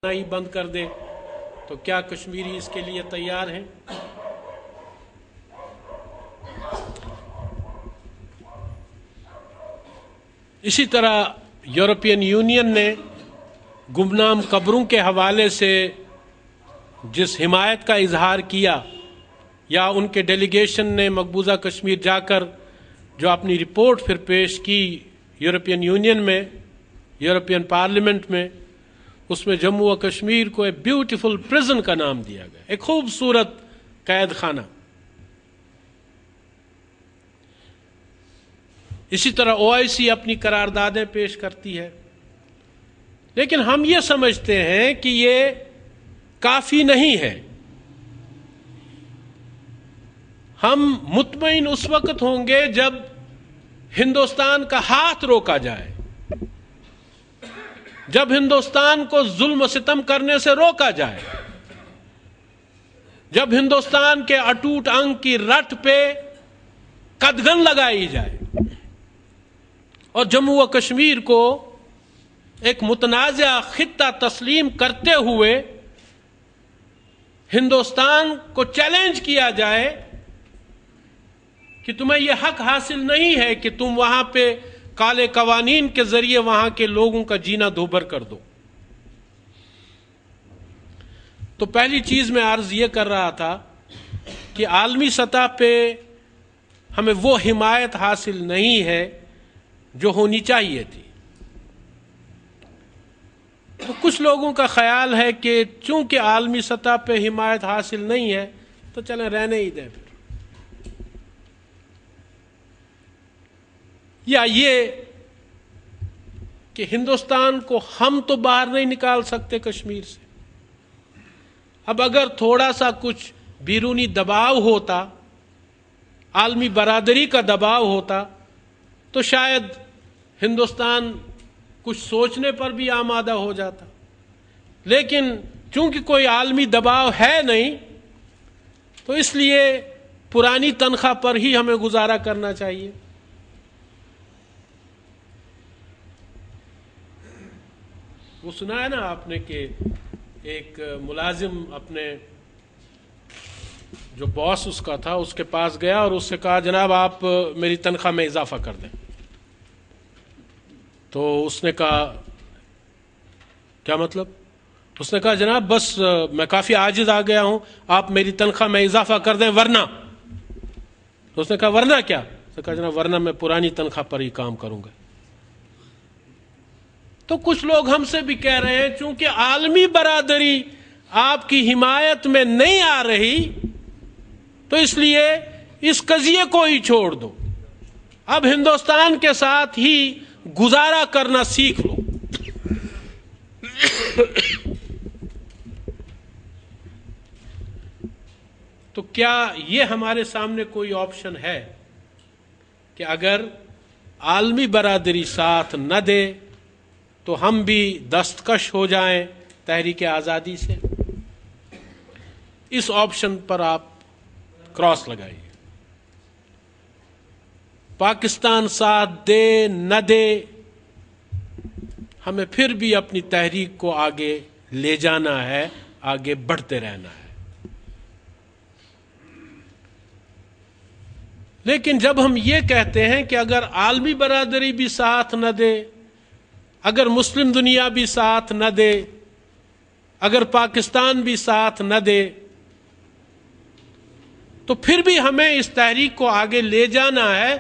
ہی بند کر دے تو کیا کشمیری اس کے لیے تیار ہیں؟ اسی طرح یورپین یونین نے گمنام قبروں کے حوالے سے جس حمایت کا اظہار کیا یا ان کے ڈیلیگیشن نے مقبوضہ کشمیر جا کر جو اپنی رپورٹ پھر پیش کی یورپین یونین میں، یورپین پارلیمنٹ میں، اس میں جموں و کشمیر کو ایک بیوٹیفل پرزن کا نام دیا گیا، ایک خوبصورت قید خانہ۔ اسی طرح OIC اپنی قراردادیں پیش کرتی ہے، لیکن ہم یہ سمجھتے ہیں کہ یہ کافی نہیں ہے۔ ہم مطمئن اس وقت ہوں گے جب ہندوستان کا ہاتھ روکا جائے، جب ہندوستان کو ظلم و ستم کرنے سے روکا جائے، جب ہندوستان کے اٹوٹ انگ کی رٹ پہ قدغن لگائی جائے اور جموں و کشمیر کو ایک متنازع خطہ تسلیم کرتے ہوئے ہندوستان کو چیلنج کیا جائے کہ تمہیں یہ حق حاصل نہیں ہے کہ تم وہاں پہ کالے قوانین کے ذریعے وہاں کے لوگوں کا جینا دوبھر کر دو۔ تو پہلی چیز میں عرض یہ کر رہا تھا کہ عالمی سطح پہ ہمیں وہ حمایت حاصل نہیں ہے جو ہونی چاہیے تھی۔ تو کچھ لوگوں کا خیال ہے کہ چونکہ عالمی سطح پہ حمایت حاصل نہیں ہے تو چلیں رہنے ہی دیں پھر، یا یہ کہ ہندوستان کو ہم تو باہر نہیں نکال سکتے کشمیر سے، اب اگر تھوڑا سا کچھ بیرونی دباؤ ہوتا، عالمی برادری کا دباؤ ہوتا تو شاید ہندوستان کچھ سوچنے پر بھی آمادہ ہو جاتا، لیکن چونکہ کوئی عالمی دباؤ ہے نہیں تو اس لیے پرانی تنخواہ پر ہی ہمیں گزارا کرنا چاہیے۔ وہ سنا ہے نا آپ نے کہ ایک ملازم اپنے جو باس اس کا تھا اس کے پاس گیا اور اس سے کہا جناب آپ میری تنخواہ میں اضافہ کر دیں، تو اس نے کہا کیا مطلب؟ اس نے کہا جناب بس میں کافی عاجز آ گیا ہوں، آپ میری تنخواہ میں اضافہ کر دیں ورنہ۔ تو اس نے کہا ورنہ کیا؟ اس نے کہا جناب ورنہ میں پرانی تنخواہ پر ہی کام کروں گا۔ تو کچھ لوگ ہم سے بھی کہہ رہے ہیں چونکہ عالمی برادری آپ کی حمایت میں نہیں آ رہی تو اس لیے اس قضیے کو ہی چھوڑ دو، اب ہندوستان کے ساتھ ہی گزارا کرنا سیکھ لو۔ تو کیا یہ ہمارے سامنے کوئی آپشن ہے کہ اگر عالمی برادری ساتھ نہ دے تو ہم بھی دستکش ہو جائیں تحریک آزادی سے؟ اس آپشن پر آپ کراس لگائیے۔ پاکستان ساتھ دے نہ دے، ہمیں پھر بھی اپنی تحریک کو آگے لے جانا ہے، آگے بڑھتے رہنا ہے۔ لیکن جب ہم یہ کہتے ہیں کہ اگر عالمی برادری بھی ساتھ نہ دے، اگر مسلم دنیا بھی ساتھ نہ دے، اگر پاکستان بھی ساتھ نہ دے، تو پھر بھی ہمیں اس تحریک کو آگے لے جانا ہے